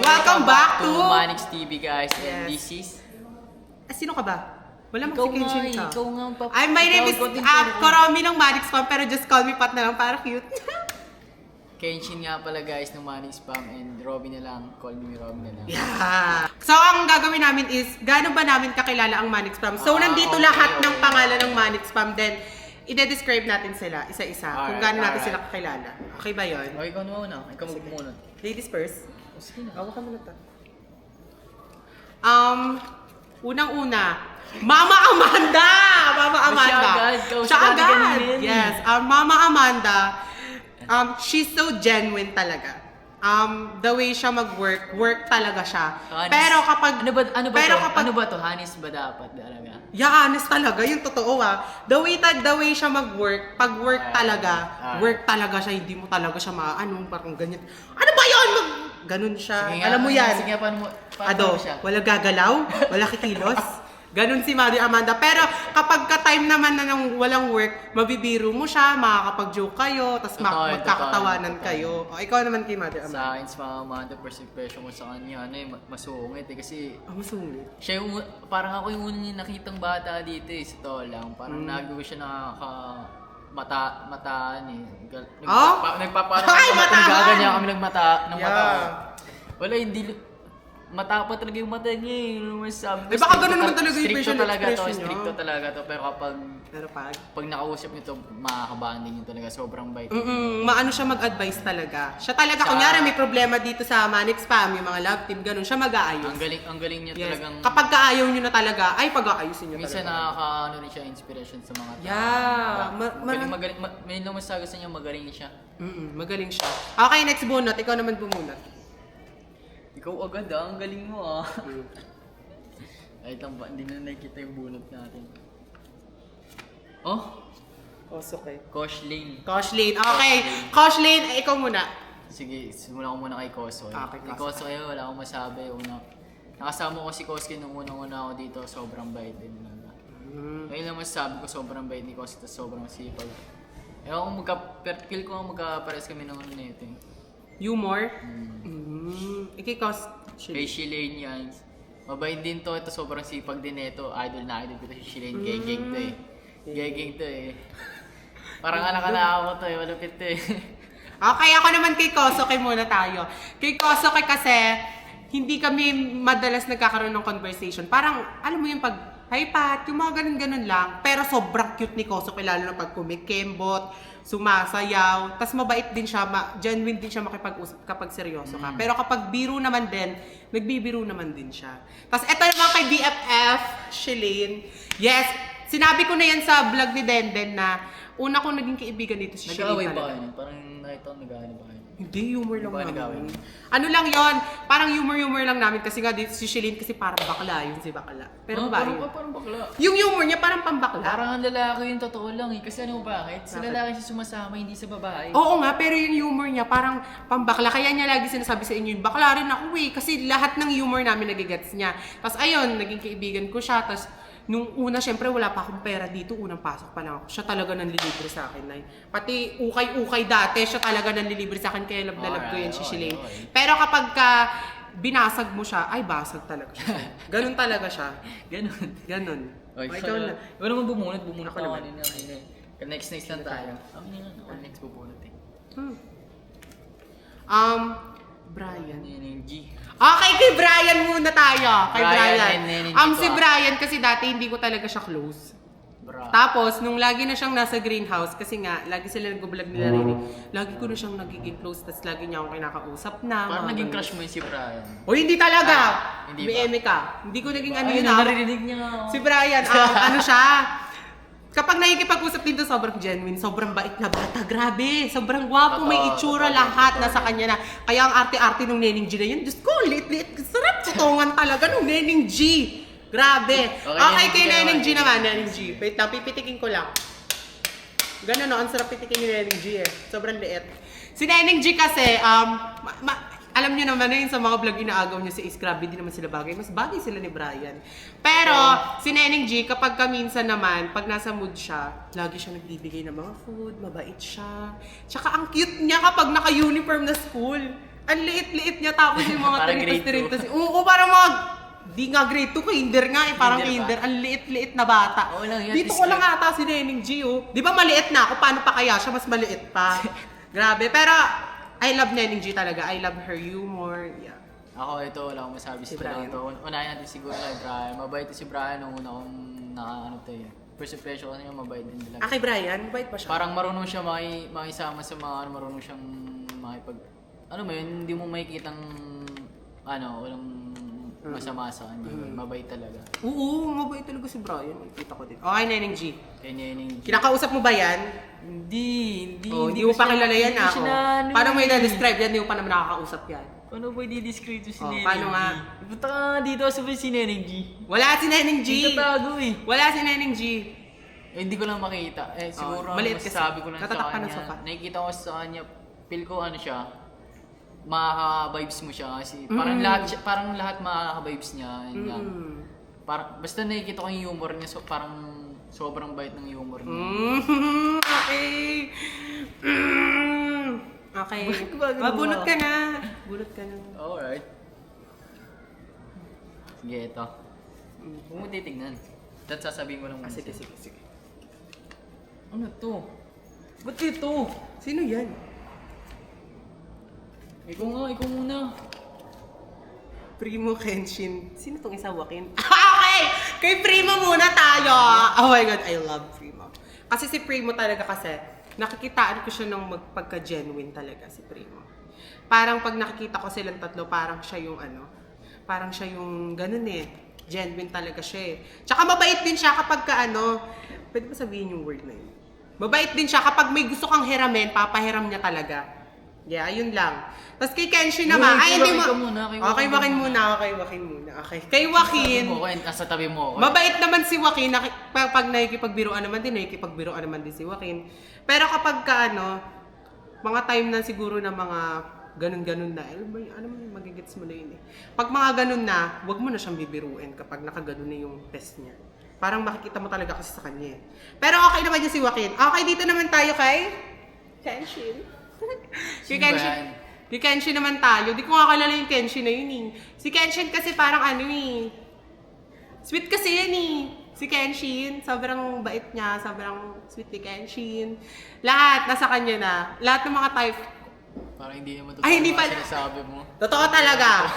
Welcome back to Manix TV, guys. And Yes. this is... Sino ka ba? Wala Ikaw nga, mag-Kenshin ka. ikaw nga ang My name is Koromi ng Manix Spam, pero just call me Pat na lang para cute. Kenshin nga pala, guys, ng Manix Spam. And Robby na lang. Call me Robby na lang. Yeah. So, ang gagawin namin is, gaano ba namin kakilala ang Manix Spam? So, nandito okay, lahat ng okay. pangalan ng Manix Spam. Then, ide-describe natin sila, isa-isa. Kung Alright, gaano natin alright. sila kakilala. Okay ba yun? O, ikaw na muna. Ikaw magmuna. Ladies first. O, sige na. Awa ka muna ta. Unang-una, Mama Amanda! Mama Amanda! Siya agad! Yes, Mama Amanda, she's so genuine talaga. The way siya work talaga siya. Honest. Pero kapag... Ano ba pero to? kapag, Ano ba to? Honest ba dapat talaga? Yeah, honest talaga. Yung totoo The way siya mag-work, pag work talaga siya, hindi mo talaga siya parang ganyan. Ano ba yun? Ganun siya. Sige nga, Alam mo yan. Sige nga, paano siya? Wala gagalaw, wala kikilos. Ganun si Mari Amanda. Pero kapag ka-time naman na nang walang work, mabibiro mo siya, makakapag-joke kayo, tapos magkakatawanan kayo. O, ikaw naman kay Mari Amanda. Sa akin, sa mga Amanda, first impression ko sa kanya, masungit eh. Kasi Masungit. siya yung, parang ako yung unang nakitang bata dito eh, sa totoo lang. Parang nagawa siya mataan eh. Ay, mataan! Nagaganyan kami nagmata ng mata. Yeah. Wala, hindi, mata pa talaga yung mata niya eh. Ano masasabi ko? Eh, baka ganun naman talaga yung facial expression niya. Stricto talaga to. Pero Pero pag nakausap niyo to, makakabanding niyo talaga. Sobrang bait. maano siya mag-advise talaga. Siya talaga, kunyari may problema dito sa Manix Spam, yung mga love team, ganun, siya mag-aayos. Ang galing niya Yes. talagang... Kapag kaayaw nyo na talaga, ay pag-aayusin nyo Minsan talaga. nakaka-ano rin siya, inspiration sa mga tao. Yeah. Magaling. May lumasaga sa inyo, magaling siya. Magaling siya. Okay, next bunot. Ikaw naman bumunot. Ikaw agad ang galing mo Ay, tamba, hindi na nakikita yung bunot natin. Oh? Okay. Kosh Lane. Kosh Lane. Okay. Kosh Lane, ikaw muna. Sige, simulan ko muna kay Kosoy. Okay, Kay Kosoy, wala akong masabi. Nakasama ko si Koski nung unang-una ako dito, sobrang bait din. Ngayon lang masasabi ko, sobrang bait ni Koski, tapos sobrang sipag. Ewan ko, feel ko nga magkapares kami ng ano na ito eh. Humor. Ikikos. Kay Shilane yan. Mabait din to, ito sobrang sipag din ito. Idol na idol ko to si Shilane. Geng-geng to eh. Geng-geng to eh. Parang anak-anak ako to eh, malupit to eh. Okay, ako naman kay Kosoke muna tayo. Kay Kosoke kasi, hindi kami madalas nagkakaroon ng conversation. Parang, alam mo yung pag, hi Pat, yung mga ganun-ganun lang. Pero sobrang cute ni Kosoke, lalo na pag kumikembot, sumasayaw. Tapos mabait din siya, genuine din siya makipag-usap kapag seryoso ka. Pero kapag biro naman din, nagbibiro naman din siya. Tapos eto naman kay BFF, Shilane. Yes, sinabi ko na yan sa vlog ni Denden na una kong naging kaibigan dito si Shilane Nag-away ba talaga. kayo? Parang nakita ko nag-away ba kayo? Hindi, humor lang Ba, namin. nag-away? Ano lang yon, parang humor lang namin kasi nga dito si Shilane kasi parang bakla yun si bakla. Pero ba yun? Parang bakla. Yung humor niya parang pambakla. Parang ang lalaki yung totoo lang eh. Kasi ano bakit? Sa lalaki siya sumasama, hindi sa babae. Oo nga, pero yung humor niya parang pambakla. Kaya niya lagi sinasabi sa inyo, bakla rin ako eh. Kasi lahat ng humor namin nagigets niya. Tapos ayun, naging kaibigan ko siya. Tapos nung una, syempre wala pa akong pera dito. Unang pasok pa lang ako. Siya talaga nanlilibre sa akin. Pati ukay-ukay dati, siya talaga nanlilibre sa akin. Kaya love na love ko yan si Shilane. Pero kapag binasag mo siya, ay basag talaga siya. Ganun talaga siya. Ganun. Okay, Ikaw na. Ikaw naman bumunot Ako ako naman. kanina. Next lang tayo. Ako next bubunot eh. Brian. Yung G. Okay, kay Brian muna tayo. Kay Brian Brian. and Neneng Si Chico. Brian kasi dati hindi ko talaga siya close. Bra. Tapos, nung lagi na siyang nasa greenhouse, kasi nga, lagi sila nag-vlog nila rin. Lagi ko na siyang nagiging close, tapos lagi niya akong kinakausap na. Parang mga naging ganun. crush mo yun si Brian. O, hindi talaga! Hindi May ba? eme ka. Hindi ko naging ano Ay, yun naririnig niya nga ako. Si Brian, ano siya? Kapag nakikipag-usap dito, sobrang genuine, sobrang bait na bata. Grabe, sobrang gwapo, may itsura, lahat nasa kanya na. Kaya ang arte-arte nung Neneng G na yun, Diyos ko, lit-lit, sarap tutungan talaga nung Neneng G. Grabe. Okay, kay Neneng G naman, Neneng G. Wait lang, pipitikin ko lang. Ganun no, ang sarap pitikin ni Neneng G eh. Sobrang liit. Si Neneng G kasi, alam niyo naman na yun sa mga vlog inaagaw niya si Ace, grabe din naman sila bagay. Mas bagay sila ni Brian. Pero, si Neneng G, kapag minsan naman, pag nasa mood siya, lagi siya nagbibigay ng mga food, mabait siya. Tsaka ang cute niya kapag naka-uniform na school. Ang liit-liit niya tapos yung mga Parang grade tiritas. Oo, parang mga di nga grade 2, kinder nga eh, parang Kinder kinder. Ang liit-liit na bata. Oo lang yan, Dito ko lang ata si Neneng G, oh. Di ba maliit na ako? Paano pa kaya siya? Mas maliit pa. Grabe. Pero, I love Neneng G talaga. I love her humor. Yeah. Ako ito, wala akong masabi Si sa Brian. to. Unahin natin siguro kay Brian. Mabait si Brian nung una kong ano to eh. First impression ko niya, mabait din talaga. Kay Brian, bait pa siya. Parang marunong siya makisama sa mga marunong siyang makipag... Ano mo yun, hindi mo makikitang walang masama sa kanya. Mabait talaga. Oo, mabait talaga si Brian. Kita ko din. Okay, Neneng G. Kaya Neneng G. Kinakausap mo ba yan? Hindi. Hindi mo pa kilala yan ako. Paano mo i i-describe yan? Hindi mo pa naman nakakausap yan. Paano ba i-describe si Oh, Neneng G? paano nga? Punta ka dito sa si Neneng G. Wala si Neneng G. Hindi ka tago eh. Wala si Neneng G. Hindi ko lang makita. Siguro maliit ang kasi. masasabi ko lang sa Natatakpan ng kanya. sofa. Nakikita ko sa kanya, feel ko ano siya, makaka-vibes mo siya kasi parang lahat makaka-vibes niya. Yun lang. Basta nakikita ko yung humor niya, so parang sobrang bait ng humor niya. Okay. Okay. Bunot ka na. Bunot ka na. Alright. Sige, ito. Huwag mo titignan. Dahil sasabihin ko lang muna. Sige. Ano to? Ba't ito? Sino yan? Ikaw muna. Primo Kenshin. Sino tong isa, Joaquin? Okay! Kay Primo muna tayo! Oh my God, I love Primo. Kasi si Primo talaga kasi, nakikitaan ko siya ng magpagka-genuine talaga si Primo. Parang pag nakikita ko silang tatlo, parang siya yung parang siya yung ganun eh. Genuine talaga siya eh. Tsaka mabait din siya kapag pwede ba sabihin yung word na yun? Mabait din siya kapag may gusto kang hiramin, papahiram niya talaga. Yeah, yun lang. Tapos kay Kenshin naman, hindi mo... Okay, Joaquin muna. Okay. Kay Joaquin, Nasa tabi mo ako. mabait naman si Joaquin. Pag nakikipagbiruan naman din si Joaquin. Pero kapag mga time na siguro na mga ganun-ganun na, ano mo, magigets mo na yun eh. Pag mga ganun na, wag mo na siyang bibiruin kapag nakaganon na yung test niya. Parang makikita mo talaga kasi sa kanya eh. Pero okay naman niya si Joaquin. Okay, dito naman tayo kay Kenshin. Kay Kenshin naman tayo. Di ko nga kilala yung Kenshin na yun eh. Si Kenshin kasi parang sweet kasi yan eh. Si Kenshin, sobrang bait niya, sobrang sweet ni Kenshin. Lahat, nasa kanya na. Lahat ng mga type. Parang hindi naman Ay, hindi pala. sinasabi mo. Totoo talaga.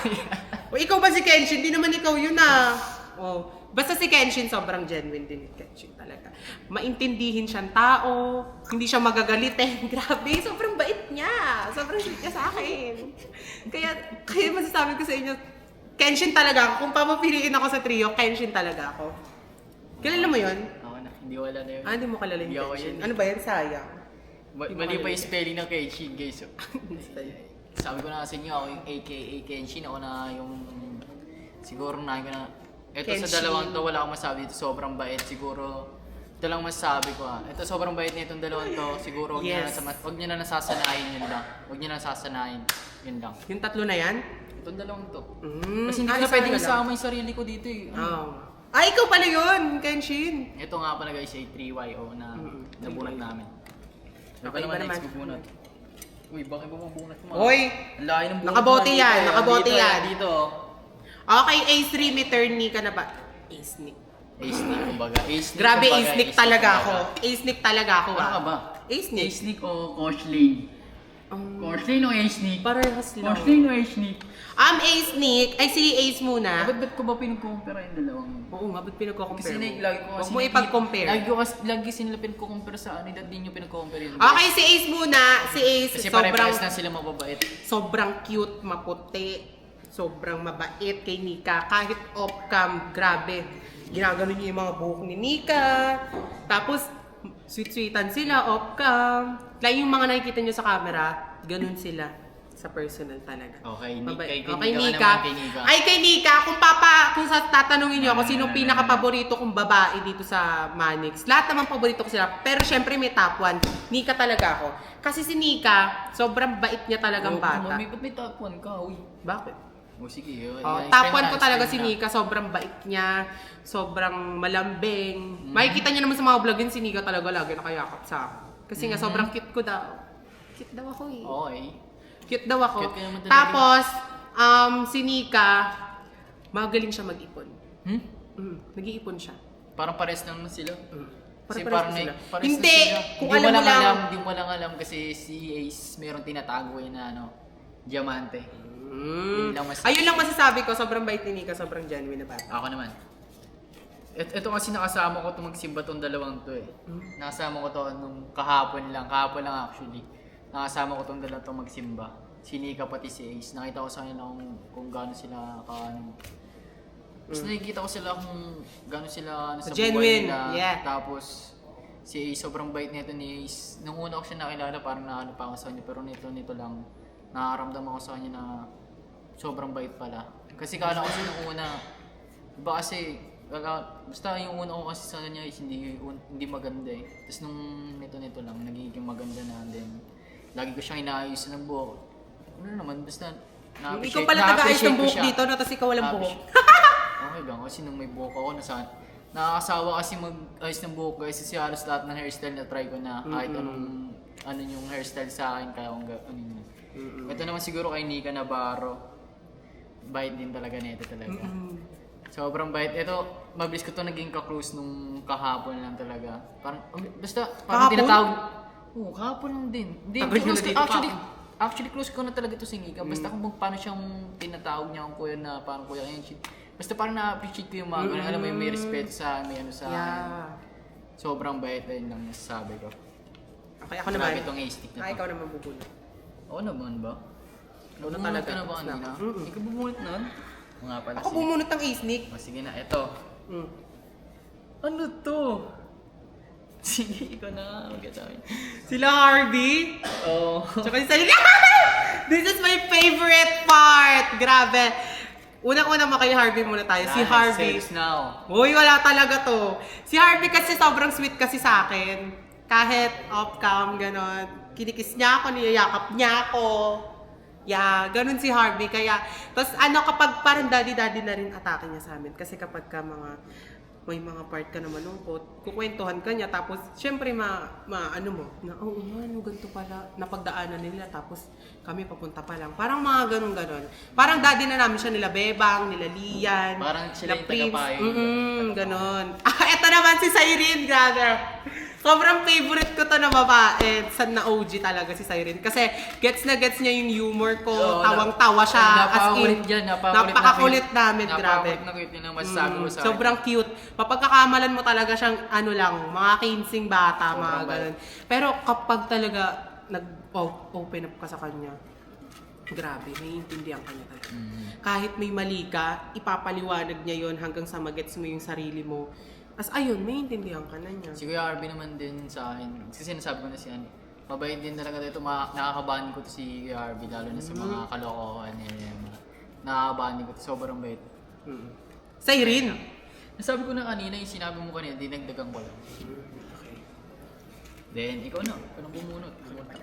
O ikaw ba si Kenshin? Di naman ikaw yun ah. Oh. Basta si Kenshin, sobrang genuine din ni Kenshin talaga. Maintindihin siyang tao, hindi siya magagalitin. Grabe, sobrang bait niya. Sobrang sweet niya sa akin. Kaya masasabi ko sa inyo, Kenshin talaga ako. Kung papapiliin ako sa trio, Kenshin talaga ako. Kilala mo yun? Ako na, hindi wala na yun. Hindi mo kilala yung Hindi ako Kenshin. yun. Ano ba yan? Sayang. Mali pa yung spelling ng Kenshin, guys. Sabi ko na sa inyo, ako yung AKA Kenshin. Ako na yung... Siguro na ko na... Ito Kenshin. sa dalawang to, wala akong masabi. Ito sobrang bait. Siguro... Ito lang masasabi ko Ito sobrang bait na itong dalawang to. Siguro wag niyo na nasasanayin yun lang. Wag niyo na nasasanayin. Yun lang. Yung tatlo na yan? Itong dalawang to. Kasi Kasi hindi ko na pwedeng isama yung sarili ko dito eh. Ikaw pala yun, Kenshin. Ito nga pala guys, ay 3YO na nabunot namin. Ito Okay, naman iba next naman. bubunot. Uy, bakit ba mabunot mo? Hoy! Ang laki ng bunot Nakabote mo. yan, Dito, nakabote dito, yan. Dito. Okay, A3, may turn ni ka na ba? A-sneak. A-sneak, kumbaga. A-sneak, Grabe, kumbaga. A-sneak A-sneak, talaga kumbaga. ako. A-sneak talaga ako Ano ka ba? A-sneak. A-sneak o coach lane? Coach lane o A-sneak? Parehas lang. Coach lane o A-sneak? A-sneak. Ay, si Ace muna. Ba't ko ba pinag-compare yung dalawang? Oo nga, ba't pinagko-compare Kasi mo? lagi ko Huwag mo ipag-compare. Lagi sila pinag-compare sa ano, hindi nyo pinag-compare yun. Okay, si Ace muna. Si Ace, Kasi sobrang, pare-pares na sila mababait. sobrang cute, maputi, sobrang mabait kay Nika. Kahit off-cam, grabe. Ginagano niya yung mga buhok ni Nika. Tapos, sweet-sweetan sila, off-cam. Like yung mga nakikita niyo sa camera, ganun sila sa personal talaga. Okay, Mabait. kay Okay, Nika. Nika. Kay Nika. Ay, kay Nika, kung tatanungin niyo ako, sino pinaka-paborito kong babae dito sa Manix? Lahat naman paborito ko sila. Pero syempre may top 1. Nika talaga ako. Kasi si Nika, sobrang bait niya talagang bata. Mami, ba't may top 1 ka? Uy. Bakit? Sige. Top 1 ko talaga si Nika. Sobrang bait niya. Sobrang malambing. Makikita niyo naman sa mga vlog yun, si Nika talaga lagi nakayakap sa akin. Kasi nga, sobrang cute ko daw. Cute daw ako eh. Okay. Cute daw ako. Cute ka naman talaga. Tapos, si Nika, magaling siya mag-ipon. Nag-iipon siya. Parang pares lang na sila. Kasi Parang parang sila. pares Hindi, na sila. kung Hindi alam mo lang. Hindi mo lang alam kasi si Ace mayroong tinatago yun na diamante. Yun lang Ayun lang masasabi ko, sobrang bait ni Nika, sobrang genuine na bata. Ako naman. Ito kasi nakasama ko itong magsimba tong dalawang to eh. Nakasama ko to nung kahapon lang actually. Nakasama ko tong dalawang to magsimba. Si Nika pati si Ace. Nakita ko sa kanila kung gaano sila Mas nakikita ko sila kung gaano sila sa Genuine, buhay nila. yeah. Tapos si Ace, sobrang bait nito ni Ace. Nung una ko siya nakilala, parang naano pa ako sa kanya. Pero nito lang, nakaramdam ako sa kanya na sobrang bait pala. Kasi kala ko siya nung una, iba kasi, basta yung una ko kasi sa kanya is hindi maganda eh. Tapos nung nito lang, nagiging maganda na. Then, lagi ko siyang inaayos ng buhok. Ano naman, basta Ikaw pala nag-aayos ng buhok dito, no? Tapos ikaw walang buhok. Okay lang, kasi nung may buhok ako, nakakasawa kasi mag-ayos ng buhok guys. Kasi halos lahat ng hairstyle na try ko na kahit ano yung hairstyle sa akin, kaya akong ano yun. Ito naman siguro kay Nika Navarro. Bait din talaga nito talaga. Sobrang bait. Ito, mabilis ko to naging ka-close nung kahapon lang talaga. Parang, basta, parang Kahapon? tinatawag. Oo, kahapon lang din. Hindi, Tagal close nyo na ko, dito actually close ko na talaga to si Nika. Basta kung paano siyang tinatawag niya akong kuya na parang kuya. Basta parang na-appreciate ko yung mga ganun. Alam mo yung may respeto sa may ano sa akin. Sobrang bait na yun lang masasabi ko. Okay, ako naman. Grabe itong A-stick na to. Ikaw naman bubunot. Oo naman ba? Ikaw na Bumunot talaga. ka na ba kanina? Ikaw bumunot nun? Oo nga pala. Ako bumunot ng A-sneak. Sige na, eto. Ano to? Sige, ikaw na magkatabi. Sila Harvey. Oo. Tsaka si Salila. This is my favorite part. Grabe. Unang-una kay Harvey muna tayo. Si Harvey. Sex now. Uy, wala talaga to. Si Harvey kasi sobrang sweet kasi sa akin. Kahit off-cam, gano'n. Kinikis niya ako, niyayakap niya ako. Yeah, ganun si Harvey. Kaya, tapos kapag parang daddy-daddy na rin atake niya sa amin. Kasi kapag may mga part ka na malungkot, kukwentuhan ka niya, tapos syempre ano mo, na ganito pala, napagdaanan nila, tapos kami papunta pa lang. Parang mga ganun-ganon. Parang daddy na namin siya nila Bebang, nila Lian, Parang sila nila yung Prince. tagapayo. Ganon. Eto naman si Cyrene, grabe. Sobrang favorite ko to na babae. San na OG talaga si Cyrene. Kasi gets na gets niya yung humor ko. Oo, Tawang-tawa siya. napakakulit dyan, Napakakulit namin, grabe. Napakakulit na kulit yun ang masasabi ko sa Sobrang cute. Mapagkakamalan mo talaga siyang ano lang, mga kinsing bata, mga Sobrang ganun. Pero kapag talaga nag-open up ka sa kanya, grabe, naiintindihan ka niya talaga. Kahit may mali ka, ipapaliwanag niya yon hanggang sa magets mo yung sarili mo. As ayun, naiintindihan ka na niya. Si Kuya Arby naman din sa akin. Kasi sinasabi ko na si Ani. Mabait din talaga dito. Nakakabahan ko to si Kuya Arby. Lalo na sa mga kalokohan niya. Nakakabahan ko to. Sobrang bait. Sa Irene. Nasabi ko na kanina, yung sinabi mo kanina, dinagdagan ko lang. Then, ikaw na. Anong bumunot?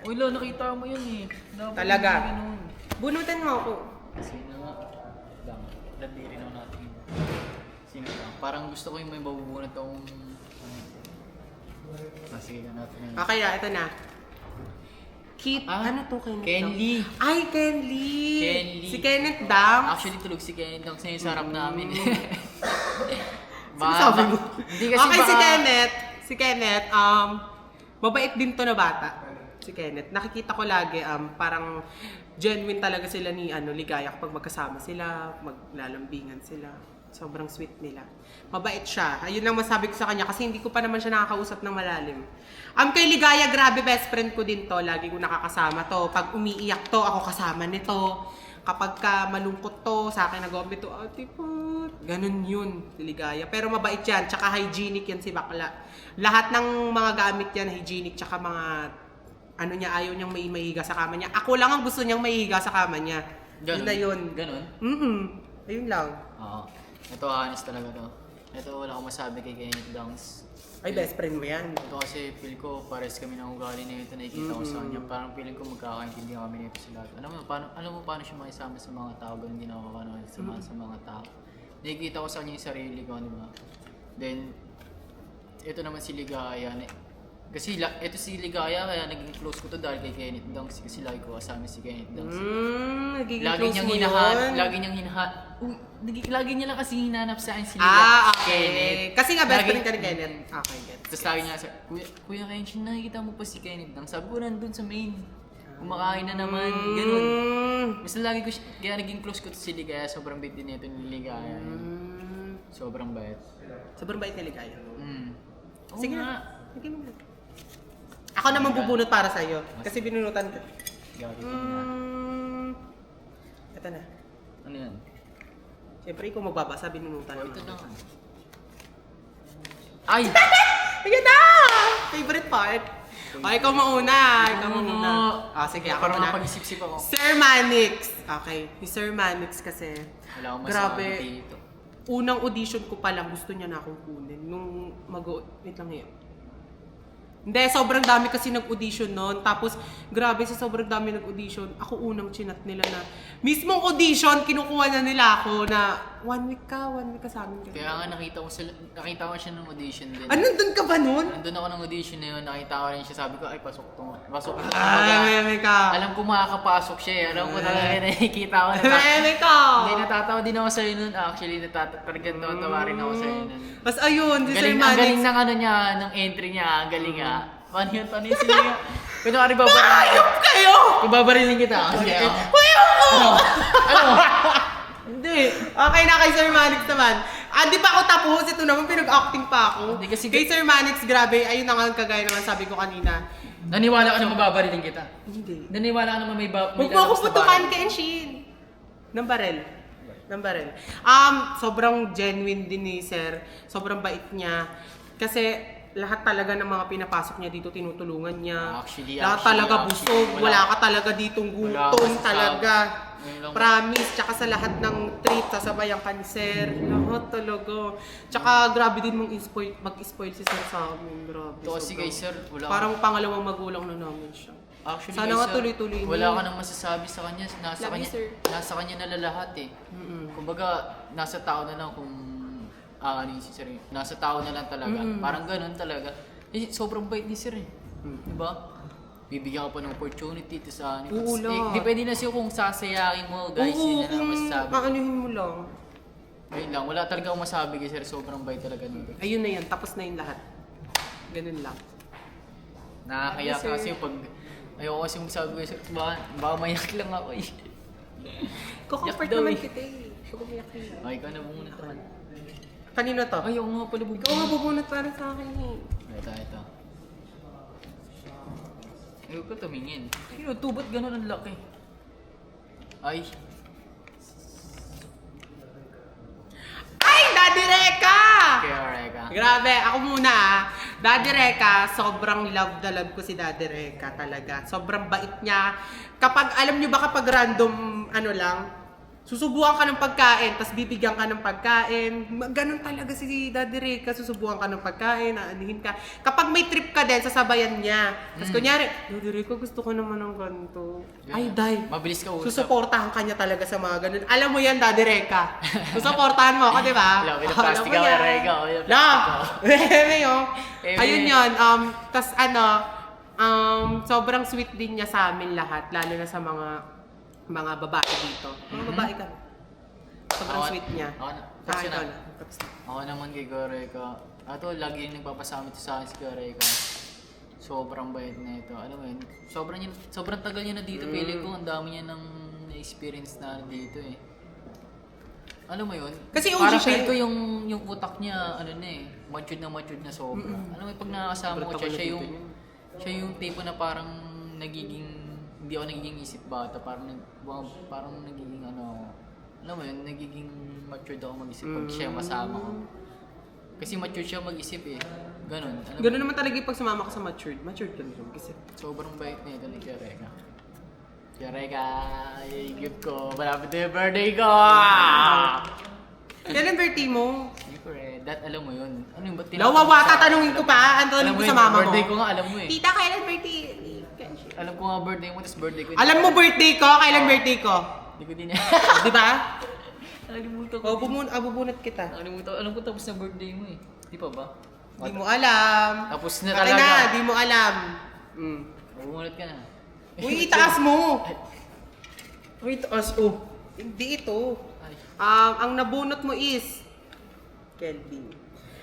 Uy, lo, nakita mo yun eh. Dapat Talaga. hindi ganun. Bunutan mo ako. Sino nga? Lang. Landirin ako natin. Sino lang? Parang gusto ko yung may mabubunot akong... sige na natin. Okay na, ito na. Ano to, Kenneth? Kenly. Ay, Kenly. Kenly. Si Kenneth Dam. Actually, tulog si Kenneth lang sa sarap namin. Sinasabi mo. Hindi kasi Okay, baka... si Kenneth, mabait din to na bata. Si Kenneth. Nakikita ko lagi, parang genuine talaga sila ni Ligaya kapag magkasama sila, maglalambingan sila. Sobrang sweet nila. Mabait siya. Ayun lang masabi ko sa kanya kasi hindi ko pa naman siya nakakausap ng malalim. Kay Ligaya, grabe, best friend ko din to. Lagi ko nakakasama to. Pag umiiyak to, ako kasama nito. Kapag malungkot to, sa akin nag-comment to, ate po. Ganun yun, si Ligaya. Pero mabait yan. Tsaka hygienic yan si Bakla. Lahat ng mga gamit yan, hygienic. Tsaka mga, ayaw niyang may mahiga sa kama niya. Ako lang ang gusto niyang mahiga sa kama niya. Ganun? Yun na yun. Ganun? Ayun lang. Oo. Ito, honest talaga to. Ito, wala akong masabi kay Kenneth Dunks. Ay, best friend mo yan. Ito kasi feel ko pares kami ng ugali na ito, nakikita ko sa kanya. Parang feeling ko magkakaintindihan kami nito sa lahat. Alam mo paano siya makisama sa mga tao, ganun din ako sa mga tao. Nakikita ko sa kanya yung sarili ko, di ba? Then, ito naman si Ligaya. Kasi ito si Ligaya, kaya naging close ko to dahil kay Kenneth Dunks. Kasi lagi ko kasama si Kenneth Dunks. Nagiging Lagi close niyang mo hinahanap, yun. lagi niya lang kasi hinanap sa akin si Ligaya. Okay. Kenneth. Kasi nga best Lagi- friend ka ni Kenneth. Okay, get. Tapos lagi niya sa, Kuya Kenshin, nakikita mo pa si Kenneth Dunks. Sabi ko, nandun sa main. Kumakain na naman, ganun. Basta lagi ko kaya naging close ko to si Ligaya. Sobrang bait din nito ni Ligaya. Sobrang bait. Sobrang bait ni Ligaya. Oo Sige nga. na. Sige mo na. Ako naman bubunot para sa'yo. Kasi binunutan ka. Gawin ko na. Ito na. Ano yan? Siyempre, ikaw magbabasa, binunutan Ito naman. na. Ay! Ayan na! Favorite part. Ikaw mauna. Ikaw mauna. Sige, ako Parang muna. napag-isip-isip ako. Sir Manix. Okay. Si Sir Manix kasi. Wala akong Grabe. masabi dito. Unang audition ko pa lang, gusto niya na akong kunin. Nung wait lang ngayon. Hindi, sobrang dami kasi nag-audition noon. Tapos, grabe sa sobrang dami nag-audition. Ako unang chinat nila na, mismong audition, kinukuha na nila ako na, 1 week ka sa amin. Kaya nga nakita ko siya ng audition din. Nandun ka ba nun? Nandun ako ng audition na yun, nakita ko rin siya. Sabi ko, ay pasok to. Pasok to. Meme ka. Alam ko makakapasok siya eh. Alam ko talaga nakikita ko. Meme ka. Hindi, natatawa din ako sa'yo nun. Actually, talagang natawa rin ako sa'yo nun. Tapos ayun, si Sir Ang Manix. galing ng ano niya, ng entry niya. Ang galing nga. Paano yun? Sige nga. Kung ako ibabarilin. Ayop kayo! Ibabarilin kita. Sige ako. Ayoko! Ano? Hindi. Okay na kay Sir Manix naman. Di pa ako tapos. Ito naman, pinag-acting pa ako. Hindi, kasi- Kay Sir Manix, grabe. Ayun na nga ang kagaya naman sabi ko kanina. Naniwala ka na mababarilin kita. Hindi. Naniwala ka naman may Huwag mo lalabas akong na putukan baril. kay Enshin. Ng barel. Sobrang genuine din ni Sir. Sobrang bait niya. Kasi lahat talaga ng mga pinapasok niya dito, tinutulungan niya. Lahat talaga busog. Wala ka talaga ditong wala gutom ka sa- talaga. Ngayon lang- Promise. Tsaka sa lahat ng treat, sasabayan ka ni Sir. Lahat talaga. Tsaka grabe din mag-spoil si Sir sa amin. Grabe. Ito kasi sobrang- kay Sir, wala Parang pangalawang magulang na namin siya. Actually, Sana kay nga Sir, tuloy-tuloy niyo. wala ka nang masasabi sa kanya. Love you, sir. Nasa kanya na lahat eh. Kumbaga, nasa tao na lang kung ano yung si Sir. Nasa tao na lang talaga. Parang ganun talaga. Eh, sobrang bait ni Sir eh. Diba? Bibigyan ka pa ng opportunity to sa ano. Oo, lahat. Di pwede na siya kung sasayakin mo, guys. Yun na lang masasabi. Aanuhin mo lang. Ayun lang, wala talaga akong masabi kay Sir. Sobrang bait talaga nito. Ayun na yan, tapos na yung lahat. Ganun lang. Nakakaya Sir. kasi pag ayoko kasi magsabi ko Sir, baka mayak lang ako eh. Kukomfort Yak daw naman eh. kita eh. Kukumiyak ka. Ay, ikaw na muna naman. Kanino to? Ay, oo nga pala bubunot. Ikaw nga bubunot para sa akin eh. Ito. Ayaw ko tumingin. Ayun, ito, ba't ganun ang laki? Ay, Ay! Daddy Reka! kaya Reka. Grabe, ako muna ah. Daddy Reka, sobrang love na love ko si Daddy Reka talaga. Sobrang bait niya. Kapag, alam nyo ba kapag random, ano lang, susubukan ka ng pagkain, tapos bibigyan ka ng pagkain. Ganun talaga si Daddy Reka, susubukan ka ng pagkain, aanihin ka. Kapag may trip ka din, sasabayan niya. Tapos kunyari, Daddy Reka, gusto ko naman ng ganito. Ay, Day. Mabilis ka usap. Susuportahan ka niya talaga sa mga ganun. Alam mo yan, Daddy Reka. Susuportahan mo ako, di ba? Alam, pinaplastic ka, Reka. O, yung No! plastic Ayun yun. Tas sobrang sweet din niya sa amin lahat. Lalo na sa mga babae dito. Mga babae ka. Sobrang Ako- sweet niya. ako na. Ah, Tapos ikaw na. na. Tapos na. Ako naman kay Goreka. Ato, lagi yung nagpapasama ito sa akin si Goreka. Sobrang bait na ito. Alam mo yun, sobrang tagal niya na dito. Pili ko, ang dami niya ng na-experience na dito eh. Alam mo yun? Kasi OG parang siya feel ko eh. yung utak niya, ano na eh, matured na sobra. Alam mo, pag nakakasama ko Sobrang siya, tagal na siya yung tipo na parang hindi ako nagiging isip bata, parang nagiging ano, alam mo yun, nagiging matured ako mag-isip pag siya kasama ko. Kasi matured siya mag-isip eh. Ganun. Alam mo, Ganun naman talaga yung pag sumama ka sa matured. Matured ka naman kasi. sobrang bait na ito ni Kereka. Kereka, i-gift ko. Malapit na yung birthday ko! Kailan birthday mo? Siyempre, alam mo yun. Ano yung ba't Lawawa, tatanungin ko pa. Ang tanongin ko sa mama mo. Birthday ko nga, alam mo eh. Tita, kailan birthday? Alam ko nga birthday mo, tapos birthday ko. Alam mo birthday ko? Kailan birthday ko? Hindi ko din yan. Di ba? Nakalimutan ko. O, bubunot kita. Nakalimutan ko. Alam ko tapos na birthday mo eh. Di pa ba? Di mo alam. Tapos na Akin talaga. na, di mo alam. Umulat ka na. Uy, itaas mo! Uy, itaas. Oh, hindi ito. Ay. Ang nabunot mo is Kelvin.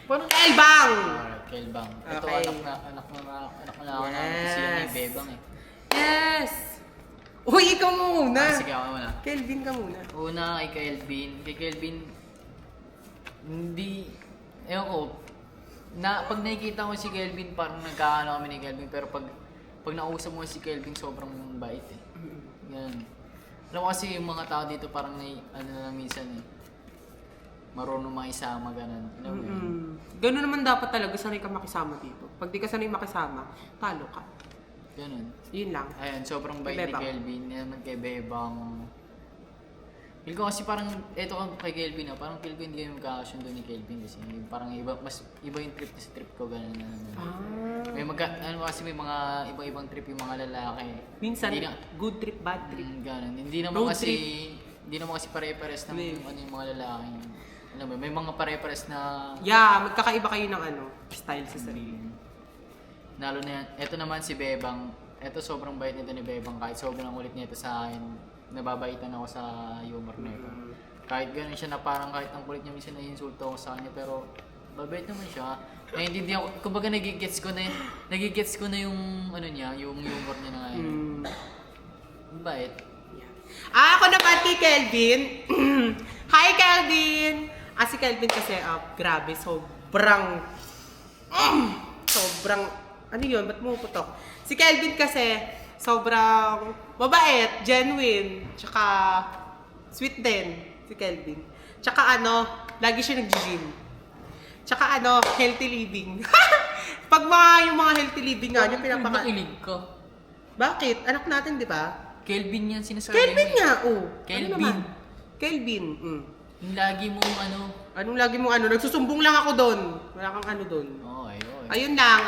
Paano? Kelbang! Alright, Kelbang. Ito Okay. anak na ako na kasi yan yung bebang eh. Yes! Uy, ikaw muna. Sige ako muna. Kelvin ka muna. Una kay Kelvin. Kay Kelvin, hindi, ewan ko, pag nakikita ko si Kelvin, parang nagkakaano kami ni Kelvin, pero pag nausap mo si Kelvin, sobrang bait eh. Yan. Alam mo kasi yung mga tao dito parang ano na lang minsan eh, marunong makisama, ganun. Alam mo yun? Ganun naman dapat talaga, sanay ka makisama dito. Pag di ka sanay makisama, talo ka. Ganun. Yun lang. Ayun, sobrang bait Kay ni Bebang. Kelvin. Yan naman kay Bebang. Feel ko kasi parang, eto kay Kelvin parang feel ko hindi kami magkakasundo ni Kelvin kasi parang iba yung trip sa trip ko, ganun. May kasi may mga ibang trip yung mga lalaki. Minsan, Hindi good trip, bad trip. Ganun. Hindi naman Road kasi pare-pares ng ano yung mga lalaki. Alam mo, may mga pare-pares na Yeah, magkakaiba kayo ng style sa sarili. lalo na yan. Ito naman si Bebang. Ito sobrang bait nito ni Bebang. Kahit sobrang ulit niya ito sa akin, nababaitan ako sa humor na ito. Kahit ganun siya na parang kahit ang kulit niya minsan naiinsulto ako sa kanya, pero mabait naman siya. Naiintindihan ko, kumbaga nagigets ko na yung ano niya, yung humor niya na ngayon. Bait. Ako naman kay Kelvin. Hi, Kelvin! Si Kelvin kasi, grabe, sobrang, ano yun, ba't mo putok? Si Kelvin kasi, sobrang mabait, genuine, tsaka sweet din, si Kelvin. Tsaka lagi siya nag-gym. Tsaka healthy living. Pag yung mga healthy living nga, yung Nakilig ka. Bakit? Anak natin, di ba? Kelvin yan sinasabi Kelvin mo eh. nga, Kelvin. Ano naman? Kelvin, Yung lagi mong Anong lagi mo nagsusumbong lang ako doon. Wala kang doon. Okay. Ayun lang,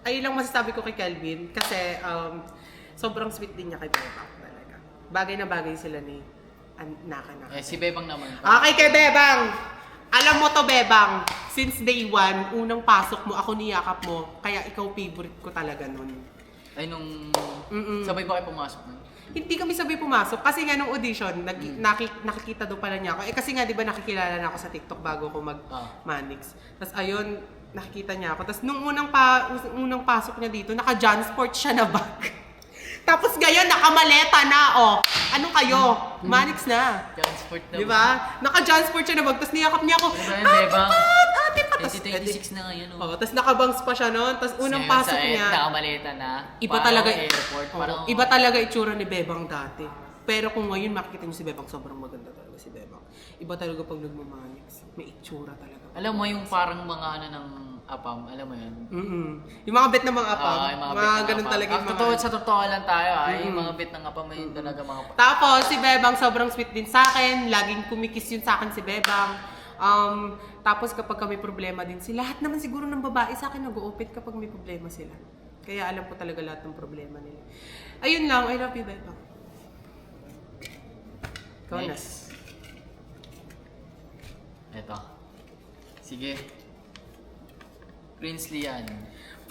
ayun lang masasabi ko kay Kelvin kasi sobrang sweet din niya kay Bebang talaga. Bagay na bagay sila ni Naka. Si Bebang naman. Okay kay Bebang! Alam mo to, Bebang, since day one, unang pasok mo, ako niyakap mo, kaya ikaw favorite ko talaga nun. Ay, nung sabay ba kayo pumasok nun? Hindi kami sabay pumasok kasi nga nung audition, nakikita doon pala niya ako. Kasi nga 'di ba nakikilala na ako sa TikTok bago ako mag-Manix. Tapos ayun, nakikita niya ako. Tapos nung unang pasok niya dito, naka-John Sport siya na bag. Tapos ngayon nakamaleta na Ano kayo? Manix na. John Sport na. 'Di ba? Naka-John Sport siya na bag. Tapos niyakap niya ako. Bebang. Ate pa. 2026 na ngayon. Tapos nakabangs pa siya noon. Tapos unang pasok niya. Nakamaleta na. Iba talaga airport. iba talaga itsura ni Bebang dati. Pero kung ngayon makikita niyo si Bebang, sobrang maganda talaga si Bebang. Iba talaga pag nagmamanix. May itsura talaga. Alam mo yung parang mga ng apam, alam mo yun? Yung mga bet ng mga apam, mga ganun talaga yung mga... Sa totoo lang tayo yung mga bet ng apam, yun talaga mga... Tapos si Bebang sobrang sweet din sa akin. Laging kumikis yun sa akin si Bebang. Tapos kapag may problema din sila, lahat naman siguro ng babae sa akin nag-o-open kapag may problema sila. Kaya alam ko talaga lahat ng problema nila. Ayun lang, I love you, Bebang. Ikaw na. Eto. Sige. Prince Lian.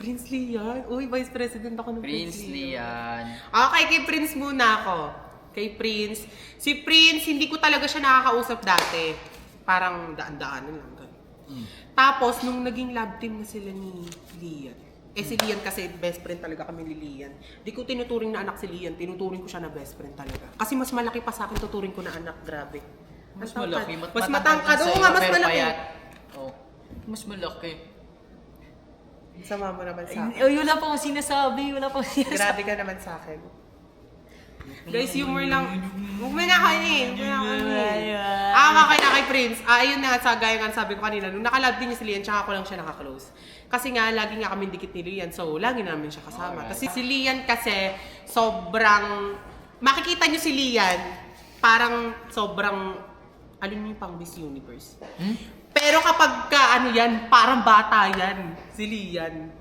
Prince Lian? Uy, Vice President ako ng Prince Lian. Okay, kay Prince muna ako. Kay Prince. Si Prince, hindi ko talaga siya nakakausap dati. Parang daan-daanan lang. Tapos, nung naging lab team na sila ni Lian. Si Lian kasi best friend talaga kami ni Lian. Di ko tinuturing na anak si Lian, tinuturing ko siya na best friend talaga. Kasi mas malaki pa sa akin, tuturing ko na anak, grabe. Mas malaki. Mas matangkad. Oo nga, mas malaki. Mas malaki. Sama mo naman sa akin. Ay, wala pa akong sinasabi. Grabe ka naman sa akin. Guys, humor lang. Huwag mo na kainin. Okay na kay Prince. Ayun na, gaya nga sabi ko kanina, nung nakalab din niya si Lian, tsaka ako lang siya nakaklose. Kasi nga, lagi nga kami dikit ni Lian, so lagi namin siya kasama. Kasi si Lian kasi, sobrang, makikita niyo si Lian, parang sobrang, alam niyo yung pang Miss Universe. Pero kapag yan, parang bata yan, si Lian.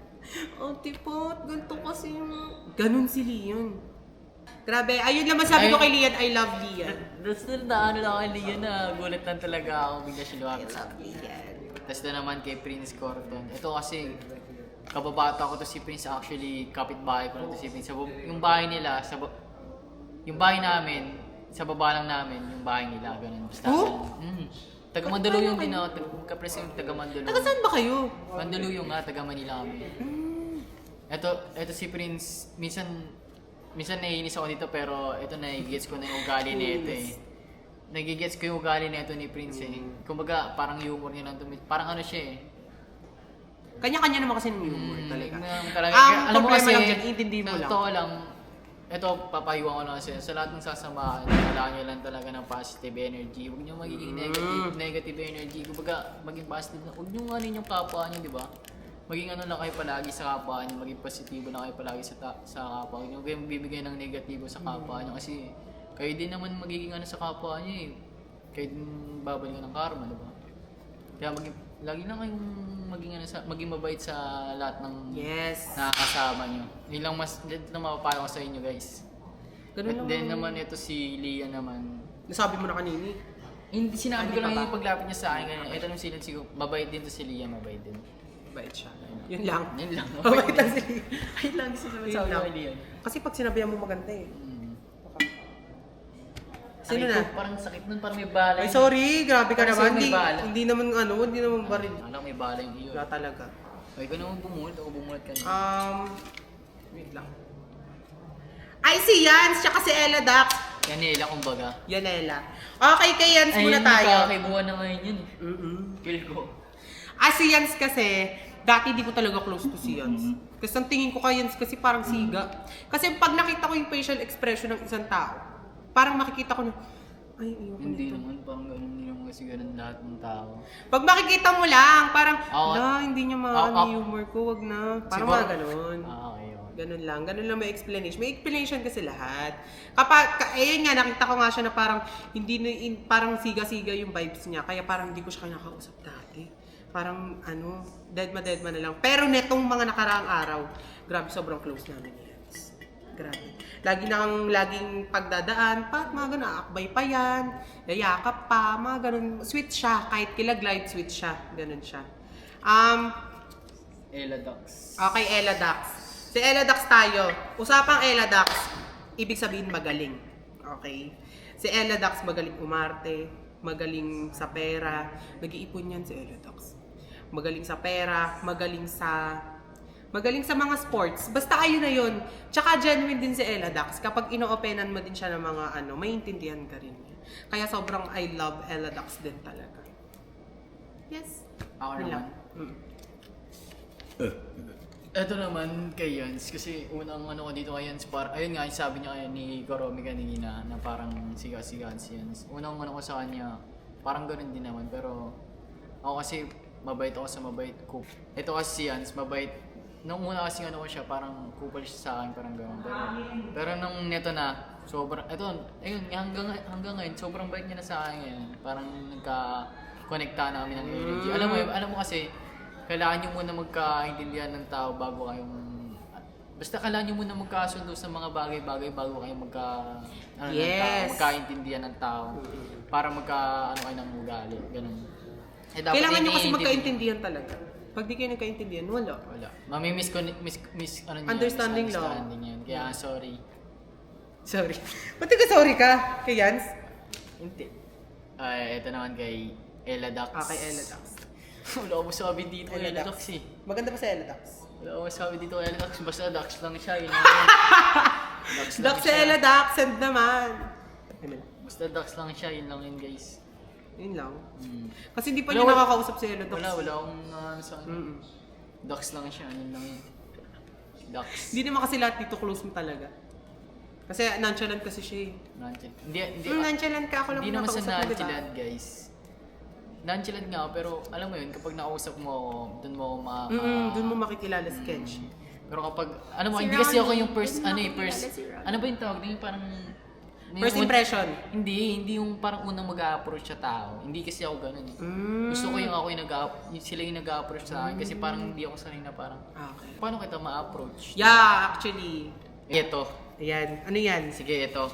Tipot, ganito kasi yung, ganun si Lian. Grabe, ayun naman sabi ko kay Lian, I love Lian. Tapos na lang kay Lian na gulat lang talaga ako, bigla siya lumapit. I love Lian. Tapos na naman kay Prince Corton. Ito kasi, kababata ko to si Prince, actually, kapitbahay ko na to si Prince. Yung bahay nila, yung bahay namin, sa baba lang namin, yung bahay nila, ganun. Basta, taga Mandaluyong din ako, kapres yung taga Mandaluyong. Taga saan ba kayo? Mandaluyong nga, taga Manila kami. Ito si Prince, minsan naiinis ako dito pero ito nagigets ko na yung ugali nito eh. Nagigets ko yung ugali nito ni Prince eh. Kumbaga parang humor niya lang parang ano siya eh. Kanya-kanya naman kasi ng humor talaga. Talaga. Ang Alam mo problema kasi, lang dyan, intindi mo lang. totoo lang, ito papayuhan ko lang kasi sa lahat ng sasamahan, kailangan nyo lang talaga ng positive energy. Huwag nyo magiging negative energy. Kumbaga maging positive na. Huwag nyo nga yung kapwa nyo, di ba? Maging ano lang kayo palagi sa kapwa nyo, maging positibo lang kayo palagi sa kapwa nyo. Huwag kayong bibigyan ng negatibo sa kapwa nyo kasi kayo din naman magiging ano sa kapwa nyo eh. Kayo din babalik ng karma, di ba? Kaya lagi lang kayong maging mabait sa lahat ng nakakasama nyo. Yun lang mapapayo ko sa inyo guys. Ganun At then naman ito si Lia naman. Nasabi mo na kanini. Hindi, sinabi ko Hindi lang pa ba? yung paglapit niya sa akin ganyan. Ito nung sinan siguro, mabait din to si Lia, mabait din. Bait siya. Yun lang. Yun lang. Mabait lang si Ayun lang sinasabi Yun lang. ko kay Lia. Kasi pag sinabihan mo maganda eh. Sino Aray na? ko, parang sakit nun, parang may bala. Ay sorry, grabe ka Kasi naman. may bala. Hindi naman hindi naman baril. Alam, may bala yung iyo. Wala talaga. Ay, ikaw naman bumulit, ako bumulit ka na. Wait lang. Ay, si Yans, tsaka si Ella Dax. Yan nila, kumbaga. Yan, Ella. Okay, kay Yans muna tayo. Kakaibuhan na ngayon yun. Kill ko. Si Yans kasi, dati di ko talaga close to si Yans. Kasi ang tingin ko kay Yans kasi parang siga. Kasi pag nakita ko yung facial expression ng isang tao, parang makikita ko na, ay, ayoko Hindi nito. naman, parang ganun hindi naman kasi ganun lahat ng tao. Pag makikita mo lang, parang, Ako- hindi niya ako- maano yung humor ko, wag na. Parang Siguro- mga ganun. Okay, yun. Ganun lang may explanation. May explanation kasi lahat. Ayun nga, nakita ko nga siya na parang, parang siga-siga yung vibes niya. Kaya parang hindi ko siya kinakausap dati. Parang, dead ma na lang. Pero netong mga nakaraang araw, grabe, sobrang close namin yan. Grabe. Laging pagdadaan, mga ganun, aakbay pa yan, yayakap pa, mga ganun. Sweet siya, kahit kilaglight, sweet siya. Ganun siya. Ella Dax. Okay, Ella Dax. Si Ella Dax tayo. Usapang Ella Dax, ibig sabihin magaling. Okay? Si Ella Dax magaling umarte, magaling sa pera. Nag-iipon yan si Ella Dax. Magaling sa pera, magaling sa mga sports. Basta ayun na yun. Tsaka genuine din si Ella Dax. Kapag ino-openan mo din siya ng mga maintindihan ka rin. Kaya sobrang I love Ella Dax din talaga. Yes. Ako Yun naman. lang. Ito naman kay Yans, kasi unang ko dito kay Yans, ayun nga, sabi niya kaya ni Koromi kanina na parang siga-sigaan si Yans. Unang ko sa kanya, parang ganun din naman, pero ako kasi mabait ako sa mabait ko. Ito kasi si Yans, mabait. Nung una kasi ko siya, parang kupal siya sa akin, parang gano'n. Pero nung neto na, sobrang, ayun, hanggang ngayon, sobrang bait niya na sa akin ngayon. Parang nagka-connecta na kami ng energy. Alam mo kasi, kailangan nyo muna magkaintindihan ng tao bago kayong... Basta kailangan nyo muna magkasundo sa mga bagay-bagay bago kayo magkaintindihan ng tao. Para kayo ng ugali, ganun. Kailangan nyo kasi magkaintindihan talaga. Pag di kayo nagkaintindihan, wala. Understanding lang. Yan. Kaya sorry. Sorry. Pati ka sorry ka, kay Yans? Hindi. Ito naman kay Ella Dax. Kay Ella Dax. Wala ko masabi dito kay Ella Dax eh. Maganda pa sa Ella Dax. Wala ko masabi dito kay Ella Dax. Basta Dax lang siya. Dax sa Ella Dax, send naman. Basta Dax lang siya. Yun lang yun guys. Yun lang. Kasi hindi pa niya nakakausap si Ella Dax. Wala akong sa Dax lang siya. Yun lang yun. Dax. Hindi naman kasi lahat dito close mo talaga. Kasi nonchalant kasi siya eh. Hindi. Nonchalant ka, ako lang Hindi naman sa nakakausap mo, diba? nonchalant guys. Nonchalant nga ako, pero alam mo yun, kapag nakausap mo ako, dun mo Doon mo makikilala sketch. Pero kapag, hindi kasi ako yung ano ba yung tawag? Yung parang... First impression. Hindi yung parang unang mag-a-approach sa tao. Hindi kasi ako ganun eh. Gusto ko yung sila yung nag-a-approach sa akin kasi parang hindi ako sanay na parang, Okay. paano kita ma-approach? Yeah, actually. Ito. Ayan. Ano yan? Sige, ito.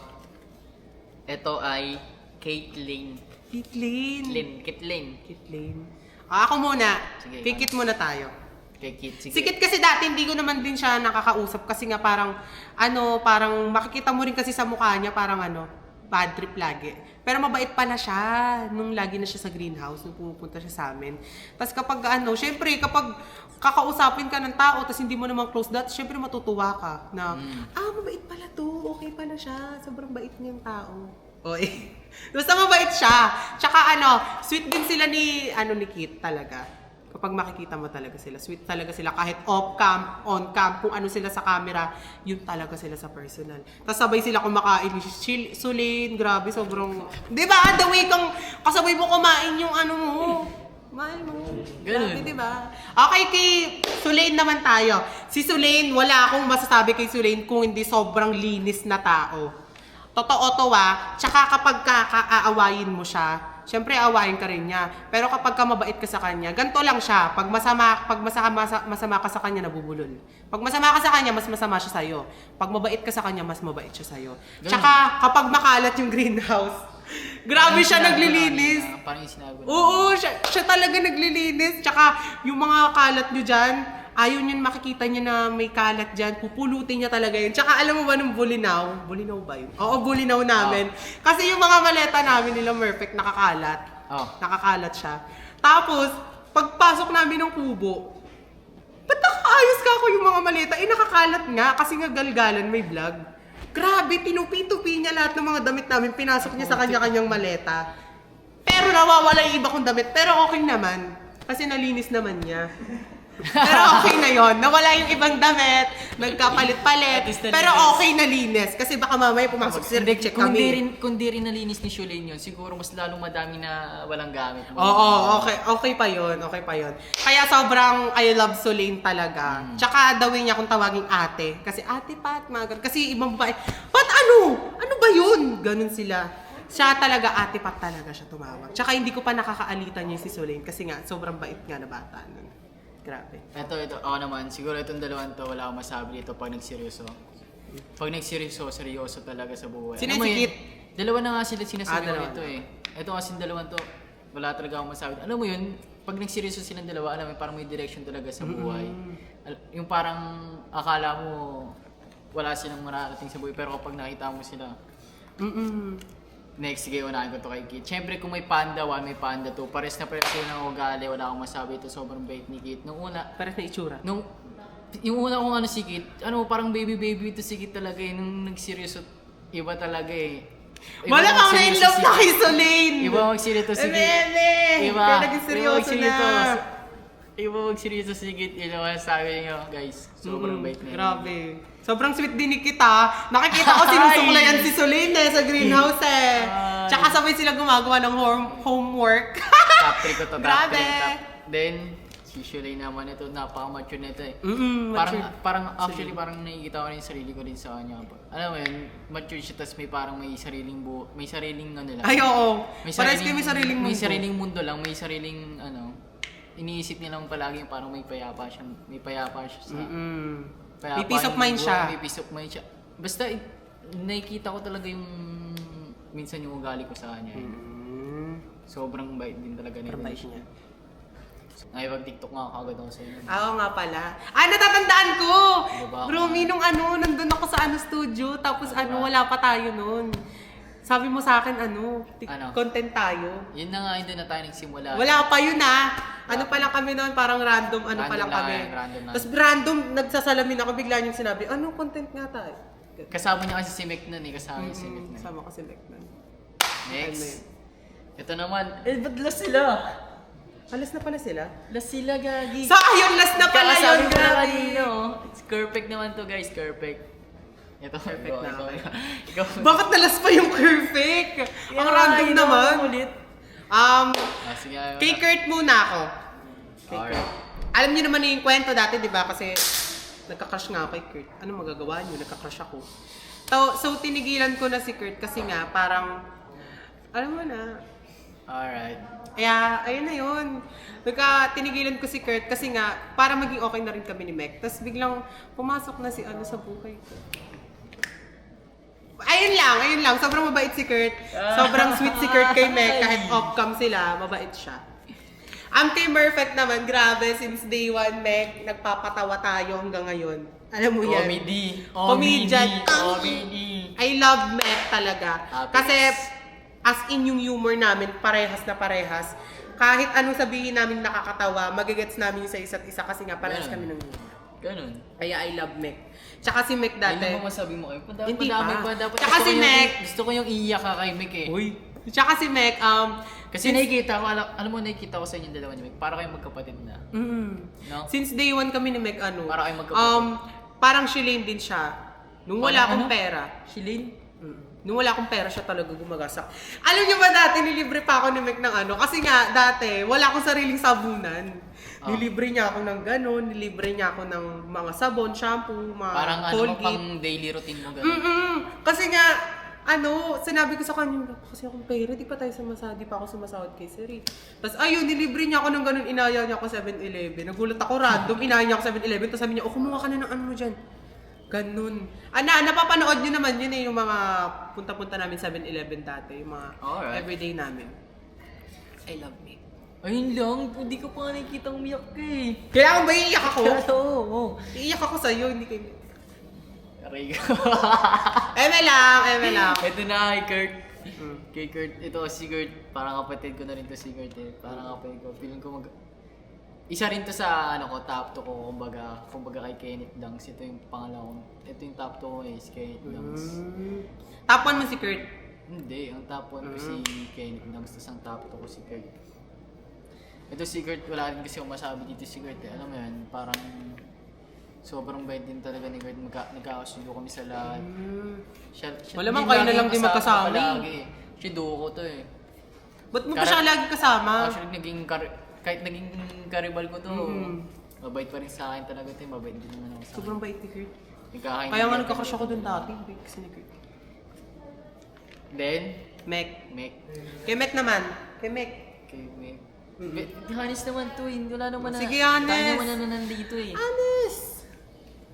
Ito ay Caitlyn. Kitlin. Caitlyn. Kitlin. Ako muna. Sige, Kikit muna tayo. Kay Kit, sige. Si Kit kasi dati hindi ko naman din siya nakakausap kasi nga parang parang makikita mo rin kasi sa mukha niya parang bad trip lagi. Pero mabait pala siya nung lagi na siya sa greenhouse, nung pumupunta siya sa amin. Tapos kapag syempre kapag kakausapin ka ng tao tapos hindi mo naman close that, syempre matutuwa ka na mabait pala to, okay pala siya, sobrang bait niyang tao. Oy. Basta mabait siya. Tsaka sweet din sila ni Kit talaga. Kapag makikita mo talaga sila, sweet talaga sila kahit off-cam, on-cam, kung ano sila sa camera, yun talaga sila sa personal. Tapos sabay sila kumakain, Sulin, grabe, sobrang... Di ba? The way kang kasabay mo kumain yung mo. Mahal mo. Ganun. Grabe, di ba? Okay, kay Sulain naman tayo. Si Sulain, wala akong masasabi kay Sulain kung hindi sobrang linis na tao. Totoo to tsaka kapag aawayin mo siya, syempre aawayin ka rin niya. Pero kapag ka mabait ka sa kanya, ganito lang siya. Pag masama ka sa kanya, nabubulol. Pag masama ka sa kanya, mas masama siya sa'yo. Pag mabait ka sa kanya, mas mabait siya sa'yo. Tsaka kapag makalat yung greenhouse, grabe siya naglilinis. Parang yung sinabi. Oo, siya talaga naglilinis. Tsaka yung mga kalat nyo dyan, ayaw niyan makikita niya na may kalat dyan. Pupulutin niya talaga yun. Tsaka alam mo ba nung bulinaw? Bulinaw ba yun? Oo, bulinaw namin. Kasi yung mga maleta namin nila Perfect nakakalat. Nakakalat siya. Tapos, pagpasok namin ng kubo, ba't nakaayos ka ako yung mga maleta? Nakakalat nga kasi nga galgalan may vlog. Grabe, tinupi-tupi niya lahat ng mga damit namin. Pinasok niya sa kanya-kanyang maleta. Pero nawawala yung iba kong damit. Pero okay naman. Kasi nalinis naman niya. Pero okay na yon, nawala yung ibang damit, nagkapalit-palit, pero okay na linis. Kasi baka mamaya pumasok si check kami. Kung di rin nalinis ni Shulain yun, siguro mas lalong madami na walang gamit mo. Oo, okay pa yon. Kaya sobrang I love Sulain talaga. Tsaka the way niya kung tawaging ate. Kasi ate Pat, kasi ibang babae, Pat ano? Ano ba yun? Ganun sila. Siya talaga, ate Pat talaga siya tumawag. Tsaka hindi ko pa nakakaalitan niya si Sulain kasi nga sobrang bait nga na bata nun. Grabe. Ito, ako naman, siguro itong dalawang to, wala akong masabi dito pag nagseryoso. Pag nagseryoso, seryoso talaga sa buhay. Sino Alam mo si yun, Kit? Dalawa na nga sila sinasabi ko dalawa dito Ito kasi dalawang to, wala talaga akong masabi. Alam mo yun, pag nagseryoso silang dalawa, alam mo parang may direction talaga sa buhay. Yung parang akala mo wala silang mararating sa buhay, pero kapag nakita mo sila, next, sige, unahin ko to kay Kit. Siyempre, kung may Panda 1, may Panda 2. Pares na pares yun ang ugali. Wala akong masabi ito. Sobrang bait ni Kit. Nung una... Pares na itsura. Yung una kong si Kit, parang baby ito si Kit talaga Nung nagseryoso, iba talaga Wala kang na-in-love na kay Sulain! Iba magseryoso si Kit. Iba naging seryoso na. Iba magseryoso si Kit. Yun naman sabi niyo, guys. Sobrang bait na Grabe. Sobrang sweet din ni Kita. Nakikita ko sinusuklayan si Sulain sa greenhouse Tsaka sabay sila gumagawa ng homework. Top 3 ko to. Grabe. Then, si Shulain naman ito, napaka-mature nito Parang actually parang nakikita ko rin yung sarili ko din sa kanya. Alam mo yun, mature siya tapos may parang may sariling lang. Ay, oo. Parehas kayo may sariling mundo. May sariling mundo lang, may sariling iniisip niya lang palagi yung parang may payapa siya sa... May peace of mind siya. May peace of mind siya. Basta, nakikita ko talaga yung minsan yung ugali ko sa kanya. Sobrang bait din talaga nila. Sobrang bait niya. Nakipag-TikTok nga kagad ako sa inyo. Oo nga pala. Natatandaan ko! Diba? Bromi, nung nandun ako sa studio, tapos wala pa tayo nun. Sabi mo sa akin, content tayo. Yun na nga, hindi na tayo nagsimula. Wala pa yun Ano pa lang kami noon, parang random, pa lang kami. Tapos random, nagsasalamin ako, bigla niyong sinabi, content nga tayo? Kasama niya kasi si Mek nun Kasama niya si Mek nun. Kasama ko si Mek nun. Next. Ito naman. Ba't last sila? Alas na pala sila? Last sila, gagi. Ayun, last na pala yun, Kakasabi ko na kanina, It's perfect naman to, guys. Perfect. Ito, perfect na ako. Bakit nalas pa yung perfect? Ang random naman. Ulit. Sige, kay Kurt muna ako. Alright. Alam niyo naman yung kwento dati, di ba? Kasi nagka-crush nga ako kay Kurt. Ano magagawa niyo? Nagka-crush ako. So, tinigilan ko na si Kurt kasi nga parang, alam mo na. Alright. Kaya, ayun na yun. Tinigilan ko si Kurt kasi nga, para maging okay na rin kami ni Mek. Tapos biglang pumasok na si sa buhay ko. Ayun lang. Sobrang mabait si Kurt. Sobrang sweet si Kurt kay Mek. Kahit off-cam sila, mabait siya. Ang Team Perfect naman, grabe, since day one, Mek, nagpapatawa tayo hanggang ngayon. Alam mo yan? Comedian. Comedy. I love Mek talaga. Happiness. Kasi, as in yung humor namin, parehas na parehas. Kahit anong sabihin namin nakakatawa, magigets namin yung sa isa't isa kasi nga parehas Ganun. kami ng humor. Ganun. Kaya I love Mek. Tsaka si Mek dati. Ano ba masabi mo kayo? Hindi Madami pa. pa. Dapat Tsaka si Mek. Gusto ko yung iiyak ka kay Mek eh. Uy. Tsaka si Mek, Kasi nakikita ko, alam mo nakikita ko sa inyong dalawa ni Mek, para kayong magkapatid na. No? Since day one kami ni Mek, Para kayong magkapatid. parang Shilane din siya. Nung wala Parang akong ano? pera. Shilane? Nung wala akong pera, siya talaga gumagasak. Alam niyo ba dati, nilibre pa ako ni Mek ng ano? Kasi nga, dati, wala akong sariling sabunan. Nilibre niya ako ng gano'n, nilibre niya ako ng mga sabon, shampoo, mga Parang ano mo Colgate. pang daily routine mo gano'n. Kasi nga, sinabi ko sa kanya, kasi akong pera, di pa ako sumasahod kay Sir. Tapos ayun, nilibre niya ako ng ganun, inaya niya ako 7-Eleven. Nagulat ako random, inaya niya ako 7-Eleven, tapos sabi niya, kumuha ka na ng ano mo dyan. Ganun. Napapanood niyo naman yun yung mga punta-punta namin 7-Eleven dati, yung mga Alright. everyday namin. I love me. Ayun lang, hindi ko pa nakikita umiyak ka eh. Kailangan ba iiyak ako? Oo. Iiyak ako sa'yo, hindi kayo. Aray ko. Eme lang. Ito na kay Kurt. Kay Kurt, ito si Kurt, parang kapatid ko na rin to si Kurt eh. Parang kapatid ko, feeling ko isa rin to sa top 2 ko, kumbaga kay Kenneth Dungs. Ito yung pangalawa. Ito yung top 2 ko is Kenneth Dungs. Top 1 mo si Kurt. Hindi, ang top 1 ko si Kenneth Dungs, tapos ang top 2 ko si Kurt. Ito si Kurt, wala rin kasi akong masabi dito si Kurt eh. Alam mo yan, parang sobrang bait din talaga ni Kurt. Nagkakasundo kami sa lahat. Siya, Malamang kayo na lang din magkasama palagi. Siya duo ko to eh. Ba't mo pa siya lagi kasama? Actually, kahit naging karibal ko to, mabait pa rin sa akin talaga to. Mabait din naman ako sa akin. Sobrang bait ni Kurt. Nagkakaintindihan Kaya nga kami. nagka-crush ako dun dati. Bait kasi ni Kurt. Then, Mek. Mek. Kay Mek naman. Kay Mek. Kay Mek. Honest naman to eh. Wala naman na. Sige, honest. Tayo naman na nandito eh. Honest!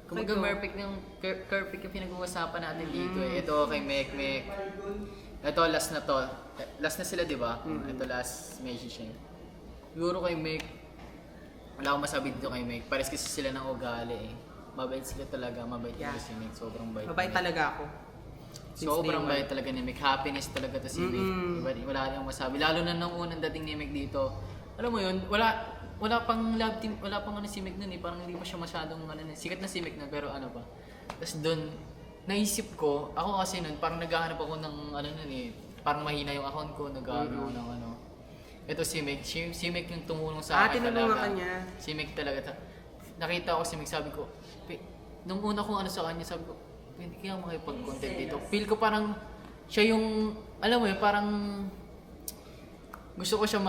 Kumaga perfect yung pinag-uusapan natin dito eh. Ito kay Mek. Ito last na to. Last na sila, di ba? Ito last message siya. Siguro kay Mek, wala akong masabi dito kay Mek. Pares kasi sila ng ugali eh. Mabait sila talaga. Mabait talaga si Mek. Sobrang bait. Mabait talaga ako. Sobrang bait talaga ni Mek. Happiness talaga to si Mek. Wala nang masabi. Lalo na nung unang dating ni Mek dito. Alam mo yun, wala pang love team, wala pang si Mek nun eh. Parang hindi pa siya masyadong sikat na si Mek na pero ano pa. Tapos doon, naisip ko, ako kasi nun, parang naghahanap ako ng nun eh. Parang mahina yung account ko, naghahanap ako ng Ito si Mek, si Mek yung tumulong sa akin talaga. Tinulungan ka niya. Si Mek talaga. Nakita ko si Mek, sabi ko, nung una kong sa kanya, sabi ko, hindi kaya makipag-content dito. Feel ko parang siya yung, alam mo yun, parang gusto ko siya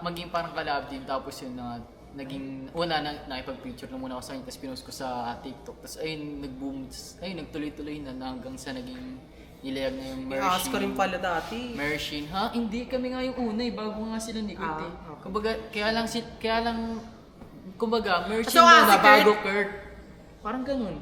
maging parang collab team. Tapos yun na, naging, una nakipag-picture na muna ako sa kanya, tapos pinost ko sa TikTok. Tapos ayun, nag-boom, ayun, nagtuloy-tuloy na hanggang sa naging nilayag na yung Mershin. I-ask ka rin pala dati. Mershin, ha? Hindi, kami nga yung una eh, bago nga sila ni Kurt eh. Okay. Kumbaga, kaya lang, kumbaga, Mershin So, muna, si Kurt? bago Kurt. Parang ganun.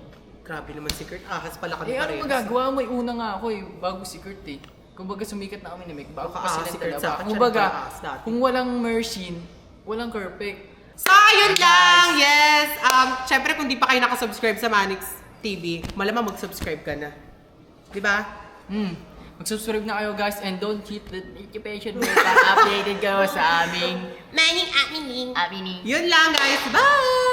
Grabe naman si Kurt. Ahas pala kami Eh, ano parehas. magagawa mo? Una nga ako eh, bago si Kurt eh. Kumbaga, sumikat na kami ni Mek, bago pa Baka sila si Kurt sa dalawa. akin, siya Kumbaga, nagpa-aas dati. kung walang Mershin, walang Perfect. So, ayun lang! Yes! Siyempre, kung di pa kayo nakasubscribe sa Manix TV, malamang mag-subscribe ka na. Di ba? Mag-subscribe na kayo guys and don't hit the notification bell para updated kayo sa aming Manning at Mining. aming Yun lang, guys. Bye!